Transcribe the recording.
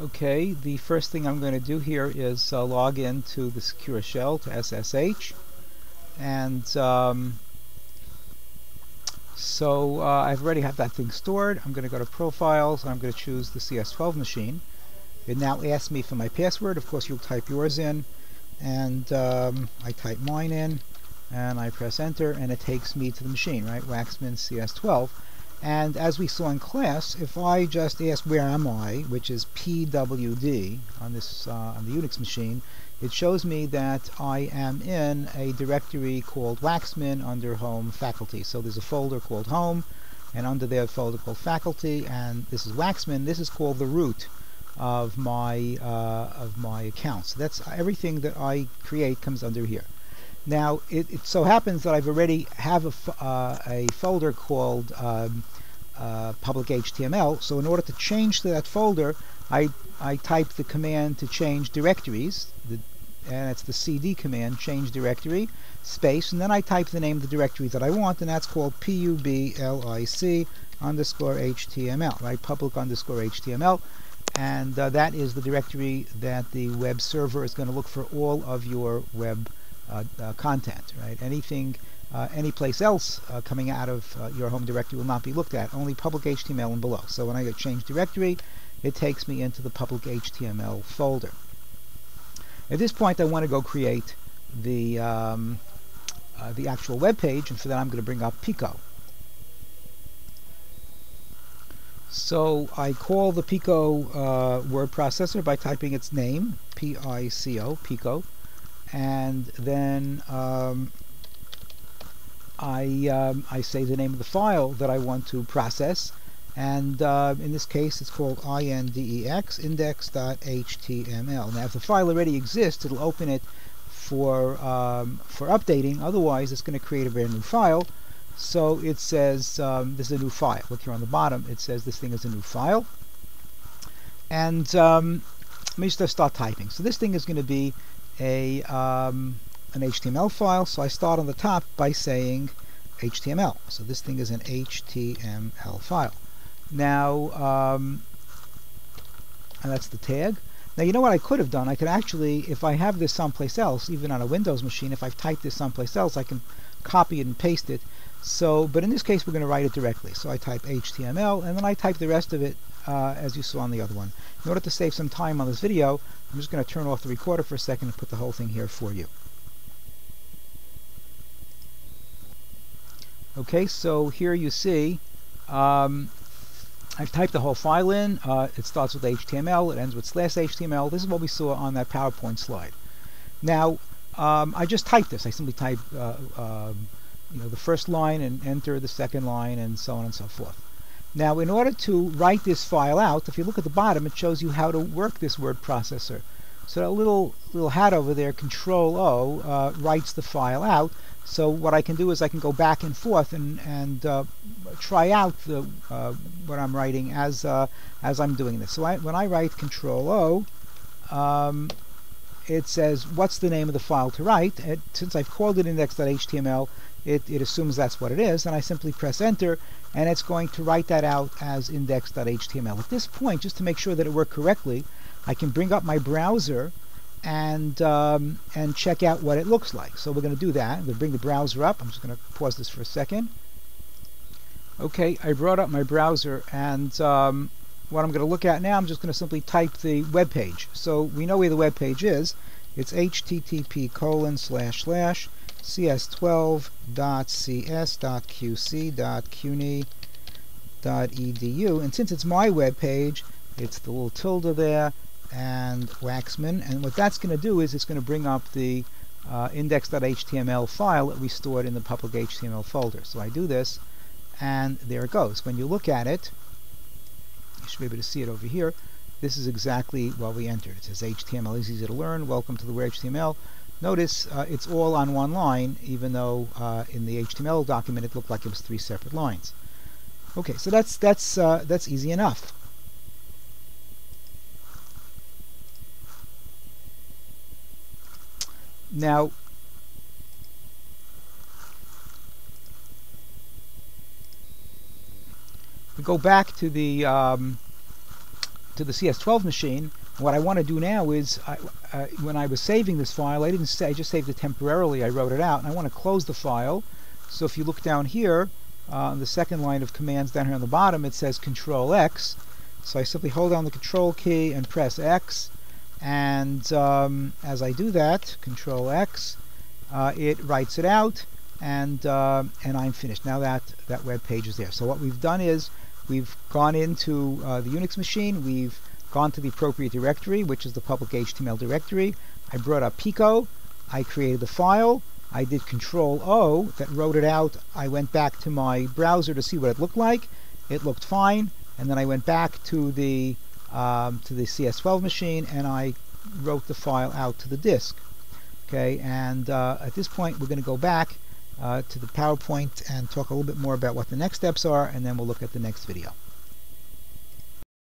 Okay, the first thing I'm going to do here is log into the secure shell to SSH, and so I've already have that thing stored. I'm going to go to Profiles, and I'm going to choose the CS12 machine. It now asks me for my password. Of course, you'll type yours in, and I type mine in, and I press enter, and it takes me to the machine, right? Waxman CS12. And as we saw in class, if I just ask where am I, which is pwd on this on the Unix machine, it shows me that I am in a directory called Waxman under Home Faculty. So there's a folder called Home, and under there a folder called Faculty, and this is Waxman. This is called the root of my account. So that's everything that I create comes under here. Now it so happens that I've already have a folder called public HTML. So in order to change to that folder, I type the command to change directories, and it's the CD command, change directory, space, and then I type the name of the directory that I want, and that's called public_HTML, right? Public_HTML. And that is the directory that the web server is going to look for all of your web content, right? Anything, any place else coming out of your home directory will not be looked at, only public HTML and below. So when I get change directory, it takes me into the public HTML folder. At this point, I want to go create the actual web page, and for that I'm going to bring up Pico. So I call the Pico word processor by typing its name, P-I-C-O, Pico, and then I say the name of the file that I want to process, and in this case it's called index, index.html. Now if the file already exists, it'll open it for updating. Otherwise it's going to create a brand new file. So it says this is a new file. Look here on the bottom, it says this thing is a new file. And let me just start typing. So this thing is going to be an HTML file. So I start on the top by saying HTML. So this thing is an HTML file. Now, and that's the tag. Now you know what I could have done? I could actually, if I have this someplace else, even on a Windows machine, if I've typed this someplace else, I can copy it and paste it. So, but in this case we're going to write it directly. So I type HTML, and then I type the rest of it as you saw on the other one. In order to save some time on this video, I'm just going to turn off the recorder for a second and put the whole thing here for you. Okay, so here you see I've typed the whole file in. It starts with HTML, it ends with /HTML. This is what we saw on that PowerPoint slide. Now, I just typed this. I simply type the first line and enter the second line, and so on and so forth. Now, in order to write this file out, if you look at the bottom, it shows you how to work this word processor. So that little hat over there, Control O, writes the file out. So what I can do is I can go back and forth and try out what I'm writing as I'm doing this. So when I write Control O, it says what's the name of the file to write. Since I've called it index.html, it assumes that's what it is, and I simply press enter, and it's going to write that out as index.html. At this point, just to make sure that it worked correctly, I can bring up my browser and check out what it looks like. So we're going to do that. I'm going to bring the browser up. I'm just going to pause this for a second. Okay, I brought up my browser, and what I'm going to look at now, I'm just going to simply type the web page. So we know where the web page is. It's http://cs12.cs.qc.cuny.edu, and since it's my web page, it's the little tilde there and Waxman, and what that's going to do is it's going to bring up the index.html file that we stored in the public HTML folder. So I do this, and there it goes. When you look at it, you should be able to see it over here. This is exactly what we entered. It says HTML is easy to learn. Welcome to the Where HTML. Notice it's all on one line, even though in the HTML document it looked like it was 3 separate lines. Okay, so that's easy enough. Now, we go back to the to the CS12 machine. What I want to do now is, when I was saving this file, I just saved it temporarily. I wrote it out, and I want to close the file. So if you look down here, on the second line of commands down here on the bottom, it says Control X. So I simply hold down the Control key and press X, and as I do that, Control X, it writes it out, and I'm finished. Now that web page is there. So what we've done is we've gone into the Unix machine. We've gone to the appropriate directory, which is the public HTML directory. I brought up Pico. I created the file. I did Control O, that wrote it out. I went back to my browser to see what it looked like. It looked fine, and then I went back to the CS12 machine, and I wrote the file out to the disk. Okay, and at this point we're going to go back to the PowerPoint and talk a little bit more about what the next steps are, and then we'll look at the next video.